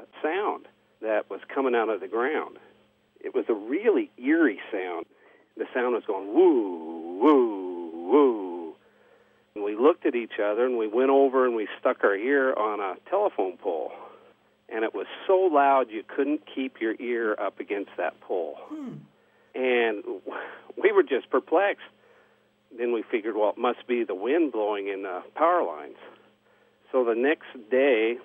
a sound that was coming out of the ground. It was a really eerie sound. The sound was going woo, woo, woo. And we looked at each other, and we went over and we stuck our ear on a telephone pole. And it was so loud you couldn't keep your ear up against that pole. And we were just perplexed. Then we figured, well, it must be the wind blowing in the power lines. So the next day,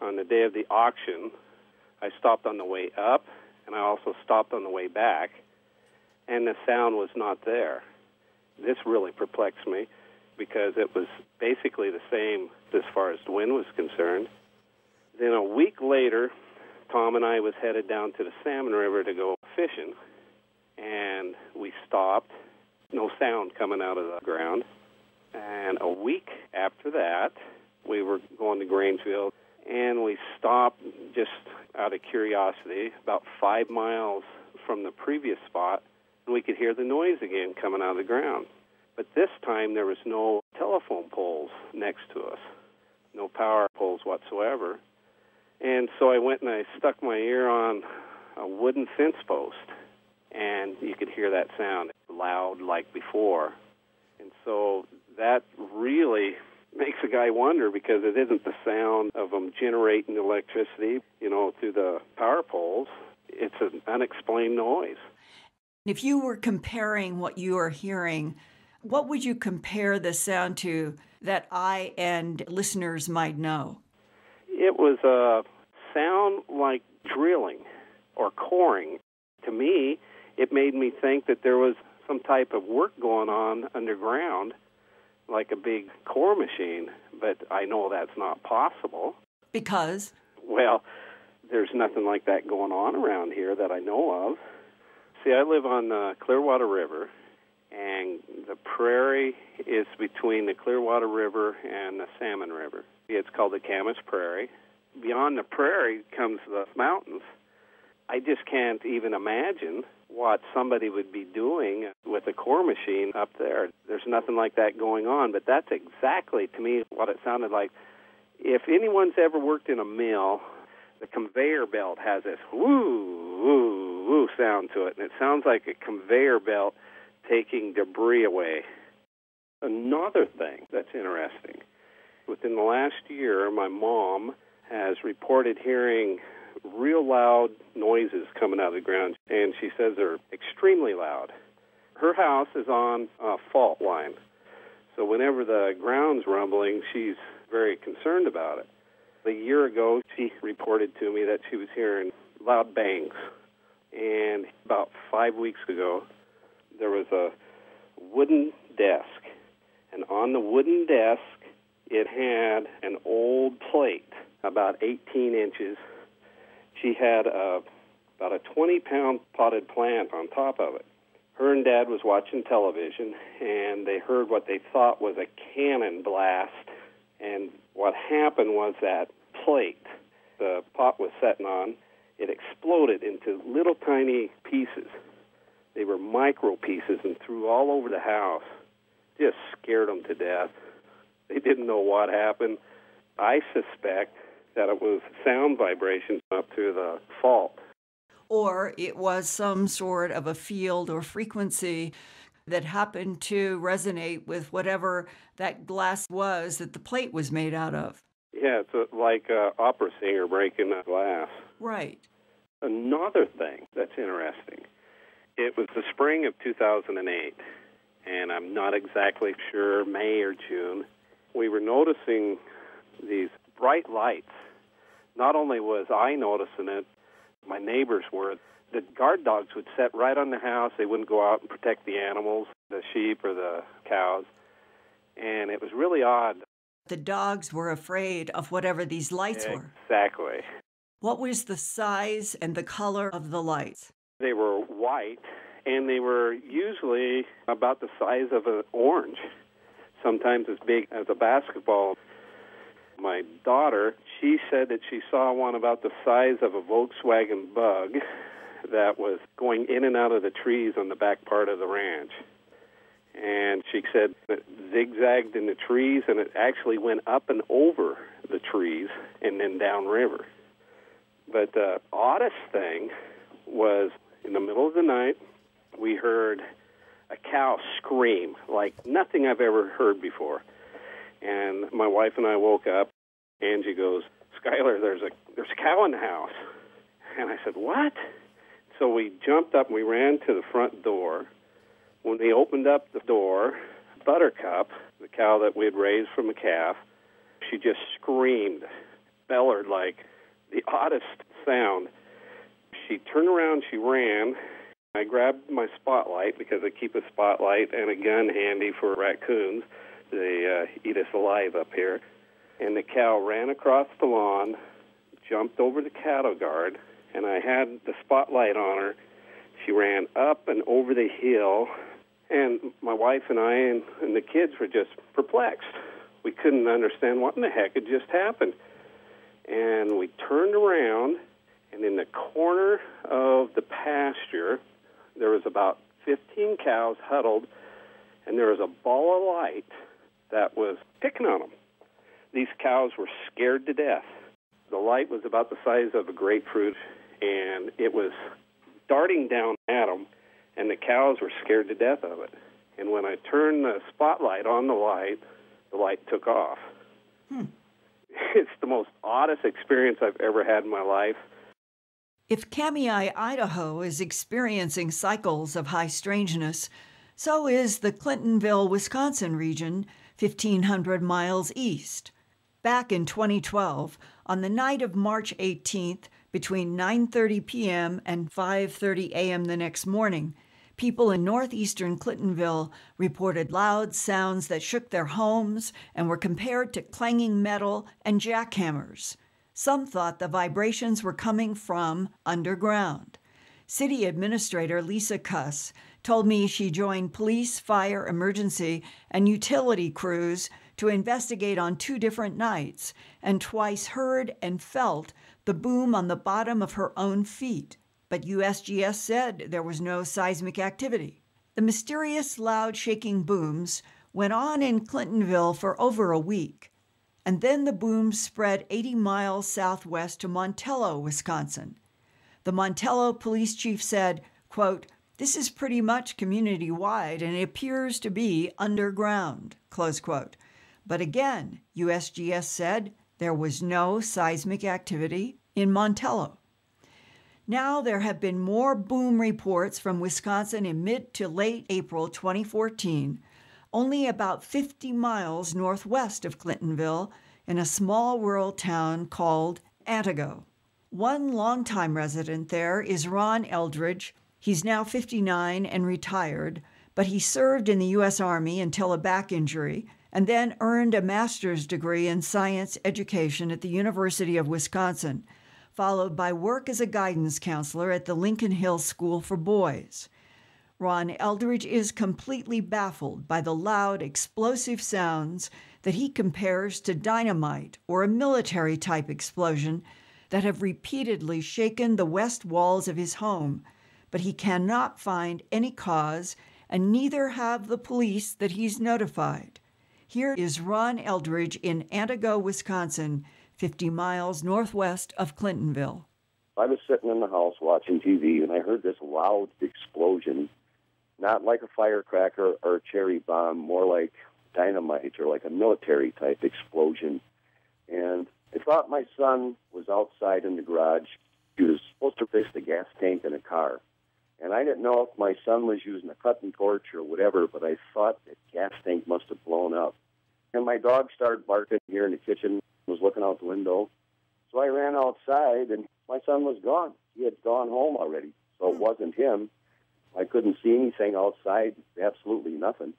on the day of the auction, I stopped on the way up, and I also stopped on the way back, and the sound was not there. This really perplexed me because it was basically the same as far as the wind was concerned. Then a week later, Tom and I was headed down to the Salmon River to go fishing, and we stopped. No sound coming out of the ground. And a week after that, we were going to Grangefield, and we stopped just out of curiosity about 5 miles from the previous spot, and we could hear the noise again coming out of the ground. But this time there was no telephone poles next to us, no power poles whatsoever. And so I went and I stuck my ear on a wooden fence post, and you could hear that sound loud like before. And so that really makes a guy wonder, because it isn't the sound of them generating electricity, through the power poles. It's an unexplained noise. If you were comparing what you are hearing, what would you compare the sound to that I and listeners might know? It was a sound like drilling or coring. To me, it made me think that there was some type of work going on underground, like a big core machine, but I know that's not possible. Because? Well, there's nothing like that going on around here that I know of. See, I live on the Clearwater River, and the prairie is between the Clearwater River and the Salmon River. It's called the Camas Prairie. Beyond the prairie comes the mountains. I just can't even imagine what somebody would be doing with a core machine up there. There's nothing like that going on, but that's exactly, to me, what it sounded like. If anyone's ever worked in a mill, the conveyor belt has this woo, woo, woo sound to it, and it sounds like a conveyor belt taking debris away. Another thing that's interesting, within the last year, my mom has reported hearing real loud noises coming out of the ground, and she says they're extremely loud. Her house is on a fault line, so whenever the ground's rumbling, she's very concerned about it. A year ago, she reported to me that she was hearing loud bangs, and about 5 weeks ago, there was a wooden desk, and on the wooden desk, it had an old plate, about 18 inches. She had about a 20-pound potted plant on top of it. Her and Dad was watching television, and they heard what they thought was a cannon blast. And what happened was that plate the pot was sitting on, it exploded into little tiny pieces. They were micro pieces and threw all over the house. Just scared them to death. They didn't know what happened. I suspect that it was sound vibrations up to the fault. Or it was some sort of a field or frequency that happened to resonate with whatever that glass was that the plate was made out of. Yeah, it's like an opera singer breaking a glass. Right. Another thing that's interesting, it was the spring of 2008, and I'm not exactly sure, May or June. We were noticing these bright lights. Not only was I noticing it, my neighbors were. The guard dogs would sit right on the house. They wouldn't go out and protect the animals, the sheep or the cows. And it was really odd. The dogs were afraid of whatever these lights were. Exactly. What was the size and the color of the lights? They were white, and they were usually about the size of an orange, sometimes as big as a basketball. My daughter, she said that she saw one about the size of a Volkswagen Bug that was going in and out of the trees on the back part of the ranch. And she said it zigzagged in the trees, and it actually went up and over the trees and then downriver. But the oddest thing was in the middle of the night, we heard a cow scream like nothing I've ever heard before. And my wife and I woke up. Angie goes, "Skylar, there's a cow in the house." And I said, "What?" So we jumped up and we ran to the front door. When they opened up the door, Buttercup, the cow that we had raised from a calf, she just screamed, bellowed like the oddest sound. She turned around, she ran. I grabbed my spotlight because I keep a spotlight and a gun handy for raccoons. They eat us alive up here. And the cow ran across the lawn, jumped over the cattle guard, and I had the spotlight on her. She ran up and over the hill, and my wife and I and the kids were just perplexed. We couldn't understand what in the heck had just happened. And we turned around, and in the corner of the pasture, there was about 15 cows huddled, and there was a ball of light that was picking on them. These cows were scared to death. The light was about the size of a grapefruit, and it was darting down at them, and the cows were scared to death of it. And when I turned the spotlight on the light took off. It's the most oddest experience I've ever had in my life. If Kamei, Idaho is experiencing cycles of high strangeness, so is the Clintonville, Wisconsin region, 1,500 miles east. Back in 2012, on the night of March 18th, between 9:30 p.m. and 5:30 a.m. the next morning, people in northeastern Clintonville reported loud sounds that shook their homes and were compared to clanging metal and jackhammers. Some thought the vibrations were coming from underground. City Administrator Lisa Kuss told me she joined police, fire, emergency, and utility crews to investigate on 2 different nights and twice heard and felt the boom on the bottom of her own feet. But USGS said there was no seismic activity. The mysterious loud shaking booms went on in Clintonville for over a week. And then the boom spread 80 miles southwest to Montello, Wisconsin. The Montello police chief said, quote, "This is pretty much community-wide and it appears to be underground," close quote. But again, USGS said there was no seismic activity in Montello. Now there have been more boom reports from Wisconsin in mid to late April 2014, only about 50 miles northwest of Clintonville, in a small rural town called Antigo. One longtime resident there is Ron Eldridge. He's now 59 and retired, but he served in the U.S. Army until a back injury and then earned a master's degree in science education at the University of Wisconsin, followed by work as a guidance counselor at the Lincoln Hill School for Boys. Ron Eldridge is completely baffled by the loud, explosive sounds that he compares to dynamite or a military-type explosion that have repeatedly shaken the west walls of his home, but he cannot find any cause, and neither have the police that he's notified. Here is Ron Eldridge in Antigo, Wisconsin, 50 miles northwest of Clintonville. I was sitting in the house watching TV, and I heard this loud explosion, not like a firecracker or a cherry bomb, more like dynamite or like a military-type explosion. And I thought my son was outside in the garage. He was supposed to fix the gas tank in a car. And I didn't know if my son was using a cutting torch or whatever, but I thought the gas tank must have blown up. And my dog started barking here in the kitchen, was looking out the window. So I ran outside, and my son was gone. He had gone home already, so it wasn't him. I couldn't see anything outside, absolutely nothing.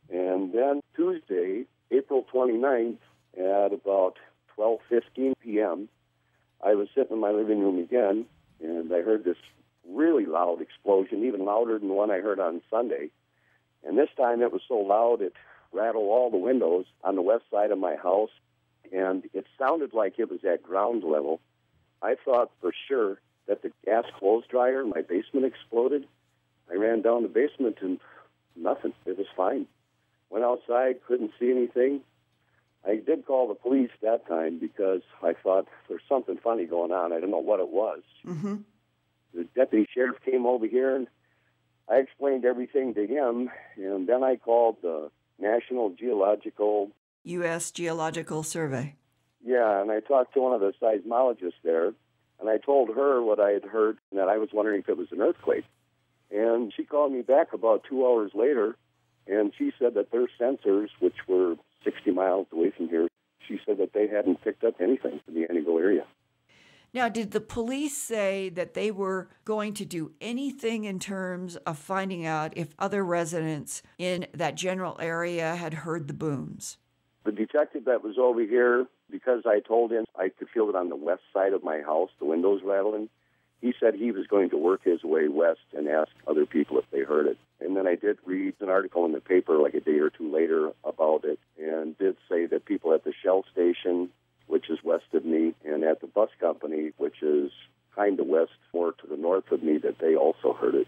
And then Tuesday, April 29th, at about 12:15 p.m., I was sitting in my living room again, and I heard this really loud explosion, even louder than the one I heard on Sunday. And this time it was so loud it rattled all the windows on the west side of my house, and it sounded like it was at ground level. I thought for sure that the gas clothes dryer in my basement exploded. I ran down the basement and nothing. It was fine. Went outside, couldn't see anything. I did call the police that time because I thought there's something funny going on. I don't know what it was. Mm-hmm. The deputy sheriff came over here, and I explained everything to him, and then I called the National Geological... U.S. Geological Survey. Yeah, and I talked to one of the seismologists there, and I told her what I had heard, and that I was wondering if it was an earthquake. And she called me back about 2 hours later, and she said that their sensors, which were 60 miles away from here, she said that they hadn't picked up anything from the Anigo area. Now, did the police say that they were going to do anything in terms of finding out if other residents in that general area had heard the booms? The detective that was over here, because I told him I could feel it on the west side of my house, the windows rattling, he said he was going to work his way west and ask other people if they heard it. And then I did read an article in the paper like a day or two later about it, and did say that people at the Shell station, which is west of me, and at the bus company, which is kind of west, more to the north of me, that they also heard it.